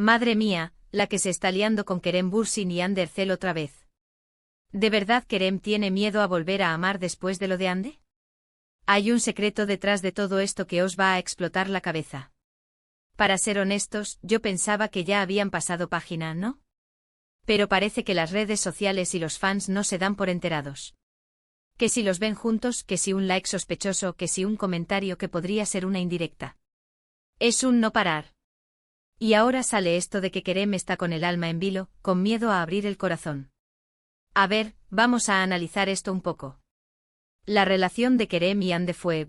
Madre mía, la que se está liando con Kerem Bürsin y Ander Cel otra vez. ¿De verdad Kerem tiene miedo a volver a amar después de lo de Ande? Hay un secreto detrás de todo esto que os va a explotar la cabeza. Para ser honestos, yo pensaba que ya habían pasado página, ¿no? Pero parece que las redes sociales y los fans no se dan por enterados. Que si los ven juntos, que si un like sospechoso, que si un comentario que podría ser una indirecta. Es un no parar. Y ahora sale esto de que Kerem está con el alma en vilo, con miedo a abrir el corazón. A ver, vamos a analizar esto un poco. La relación de Kerem y Ande fue,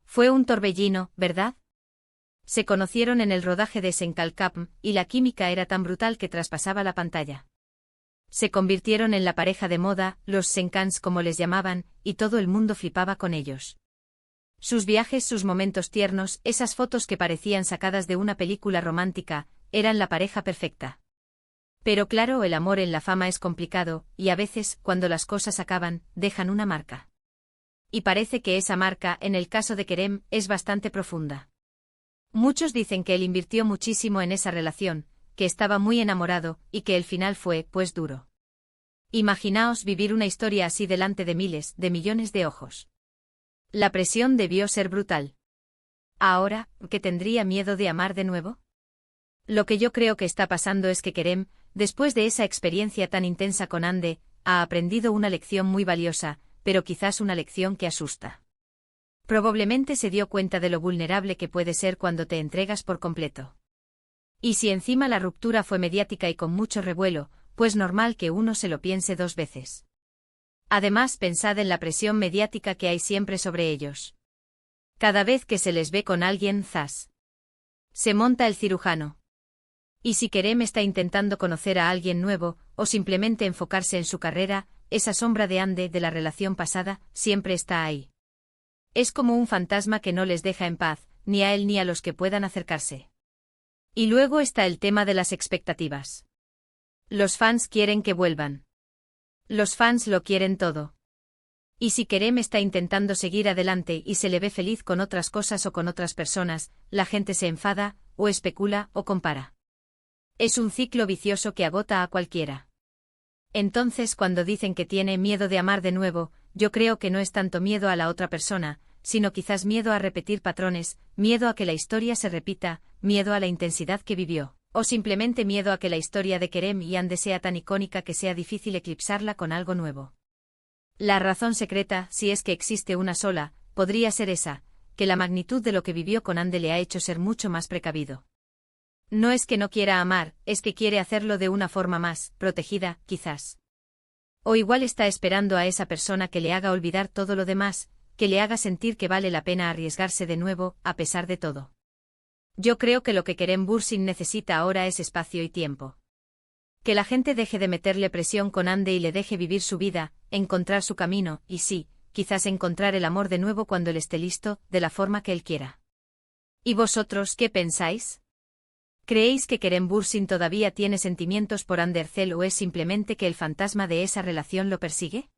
fue un torbellino, ¿verdad? Se conocieron en el rodaje de Senkalkapm, y la química era tan brutal que traspasaba la pantalla. Se convirtieron en la pareja de moda, los Senkans como les llamaban, y todo el mundo flipaba con ellos. Sus viajes, sus momentos tiernos, esas fotos que parecían sacadas de una película romántica, eran la pareja perfecta. Pero claro, el amor en la fama es complicado, y a veces, cuando las cosas acaban, dejan una marca. Y parece que esa marca, en el caso de Kerem, es bastante profunda. Muchos dicen que él invirtió muchísimo en esa relación, que estaba muy enamorado, y que el final fue, pues duro. Imaginaos vivir una historia así delante de miles, de millones de ojos. La presión debió ser brutal. Ahora, ¿qué tendría miedo de amar de nuevo? Lo que yo creo que está pasando es que Kerem, después de esa experiencia tan intensa con Ande, ha aprendido una lección muy valiosa, pero quizás una lección que asusta. Probablemente se dio cuenta de lo vulnerable que puede ser cuando te entregas por completo. Y si encima la ruptura fue mediática y con mucho revuelo, pues normal que uno se lo piense dos veces. Además, pensad en la presión mediática que hay siempre sobre ellos. Cada vez que se les ve con alguien, ¡zas! Se monta el cirujano. Y si Kerem está intentando conocer a alguien nuevo, o simplemente enfocarse en su carrera, esa sombra de Ande de la relación pasada, siempre está ahí. Es como un fantasma que no les deja en paz, ni a él ni a los que puedan acercarse. Y luego está el tema de las expectativas. Los fans quieren que vuelvan. Los fans lo quieren todo. Y si Kerem está intentando seguir adelante y se le ve feliz con otras cosas o con otras personas, la gente se enfada, o especula, o compara. Es un ciclo vicioso que agota a cualquiera. Entonces, cuando dicen que tiene miedo de amar de nuevo, yo creo que no es tanto miedo a la otra persona, sino quizás miedo a repetir patrones, miedo a que la historia se repita, miedo a la intensidad que vivió, o simplemente miedo a que la historia de Kerem y Ande sea tan icónica que sea difícil eclipsarla con algo nuevo. La razón secreta, si es que existe una sola, podría ser esa, que la magnitud de lo que vivió con Ande le ha hecho ser mucho más precavido. No es que no quiera amar, es que quiere hacerlo de una forma más protegida, quizás. O igual está esperando a esa persona que le haga olvidar todo lo demás, que le haga sentir que vale la pena arriesgarse de nuevo, a pesar de todo. Yo creo que lo que Kerem Bürsin necesita ahora es espacio y tiempo. Que la gente deje de meterle presión con Ande y le deje vivir su vida, encontrar su camino, y sí, quizás encontrar el amor de nuevo cuando él esté listo, de la forma que él quiera. ¿Y vosotros qué pensáis? ¿Creéis que Kerem Bürsin todavía tiene sentimientos por Ander Cel o es simplemente que el fantasma de esa relación lo persigue?